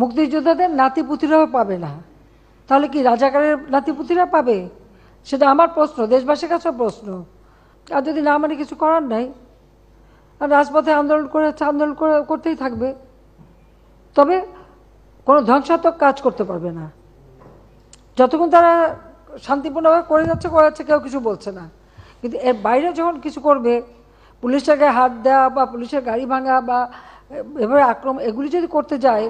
মুক্তিযোদ্ধাদের নাতিপুতিরাও পাবে না, তাহলে কি রাজাকারের নাতিপুতিরা পাবে? সেটা আমার প্রশ্ন, দেশবাসীর কাছে প্রশ্ন। আর যদি না মানে কিছু করার নাই, আর রাজপথে আন্দোলন করতেই থাকবে, তবে কোনো ধ্বংসাত্মক কাজ করতে পারবে না। যতক্ষণ তারা শান্তিপূর্ণভাবে করে যাচ্ছে কেউ কিছু বলছে না, কিন্তু এর বাইরে যখন কিছু করবে, পুলিশের গায়ে হাত দেওয়া বা পুলিশের গাড়ি ভাঙা বা এভাবে আক্রমণ, এগুলি যদি করতে যায়,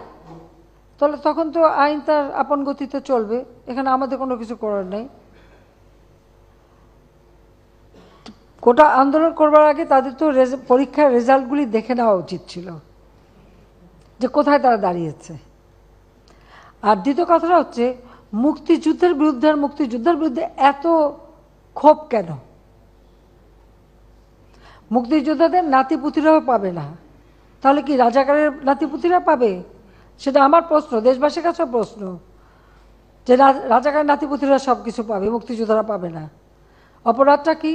তাহলে তখন তো আইন তার আপন গতিতে চলবে, এখানে আমাদের কোনো কিছু করার নেই। কোটা আন্দোলন করবার আগে তাদের তো পরীক্ষার রেজাল্টগুলি দেখে নেওয়া উচিত ছিল, যে কোথায় তারা দাঁড়িয়েছে। আর দ্বিতীয় কথাটা হচ্ছে, মুক্তিযুদ্ধের বিরুদ্ধে এত ক্ষোভ কেন? মুক্তিযোদ্ধাদের নাতিপুতিরাও পাবে না, তাহলে কি রাজাকারের নাতিপুতিরা পাবে? সেটা আমার প্রশ্ন, দেশবাসীর কাছে প্রশ্ন, যে রাজাকারের নাতিপুতিরা সব কিছু পাবে, মুক্তিযোদ্ধারা পাবে না। অপরাধটা কি?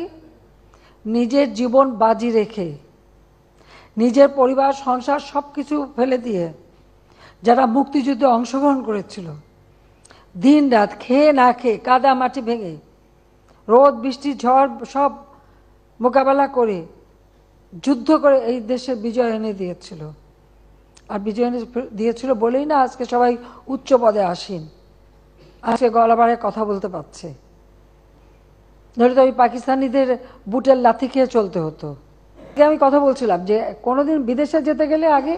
নিজের জীবন বাজি রেখে, নিজের পরিবার সংসার সব কিছু ফেলে দিয়ে যারা মুক্তিযুদ্ধে অংশগ্রহণ করেছিল, দিন রাত খেয়ে না খেয়ে, কাদা মাটি ভেঙে, রোদ বৃষ্টি ঝড় সব মোকাবেলা করে, যুদ্ধ করে এই দেশে বিজয় এনে দিয়েছিল। আর বিজয় এনে দিয়েছিল বলেই না আজকে সবাই উচ্চ পদে আসীন, আজকে গলাবারে কথা বলতে পারছে। ধরে তো ওই পাকিস্তানিদের বুটের লাথি খেয়ে চলতে হতো। আমি কথা বলছিলাম যে কোনোদিন বিদেশে যেতে গেলে আগে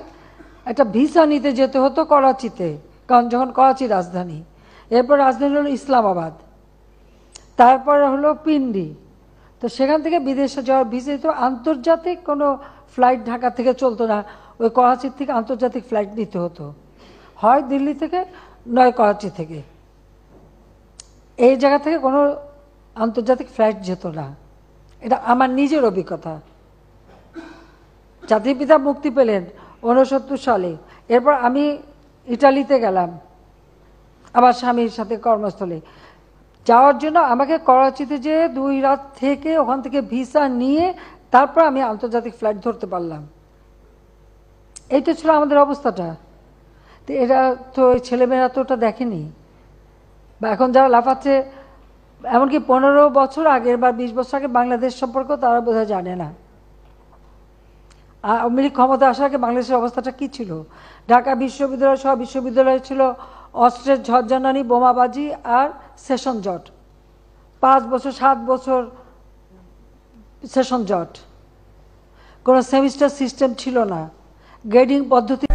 একটা ভিসা নিতে যেতে হতো করাচিতে, কারণ যখন করাচি রাজধানী, এরপর রাজধানী হলো ইসলামাবাদ, তারপর হলো পিন্ডি। তো সেখান থেকে বিদেশে যাওয়ার ভিসা তো আন্তর্জাতিক কোনো ফ্লাইট ঢাকা থেকে চলতো না, ওই করাচির থেকে আন্তর্জাতিক ফ্লাইট নিতে হতো, হয় দিল্লি থেকে নয় করাচি থেকে। এই জায়গা থেকে কোনো আন্তর্জাতিক ফ্লাইট যেত না, এটা আমার নিজের অভিজ্ঞতা। জাতির পিতা মুক্তি পেলেন 69 সালে, এরপর আমি ইটালিতে গেলাম আমার স্বামীর সাথে কর্মস্থলে। যাওয়ার জন্য আমাকে করাচিতে যে 2 রাত থেকে ওখান থেকে ভিসা নিয়ে তারপর আমি আন্তর্জাতিক ফ্লাইট ধরতে পারলাম। এইটা ছিল আমাদের অবস্থাটা। তো এরা তো ছেলেমেয়েরা তো ওটা দেখেনি, বা এখন যারা লাফাচ্ছে, এমনকি 15 বছর আগের বা 20 বছর আগে বাংলাদেশ সম্পর্কে তারা বোধহয় জানে না। আওয়ামী লীগ ক্ষমতা আসার আগে বাংলাদেশের অবস্থাটা কী ছিল? ঢাকা বিশ্ববিদ্যালয় সহ বিশ্ববিদ্যালয় ছিল অস্ত্রের ঝড়জানানি, বোমাবাজি আর সেশন জট। 5 বছর 7 বছর সেশন জট, কোনো সেমিস্টার সিস্টেম ছিল না, গ্রেডিং পদ্ধতি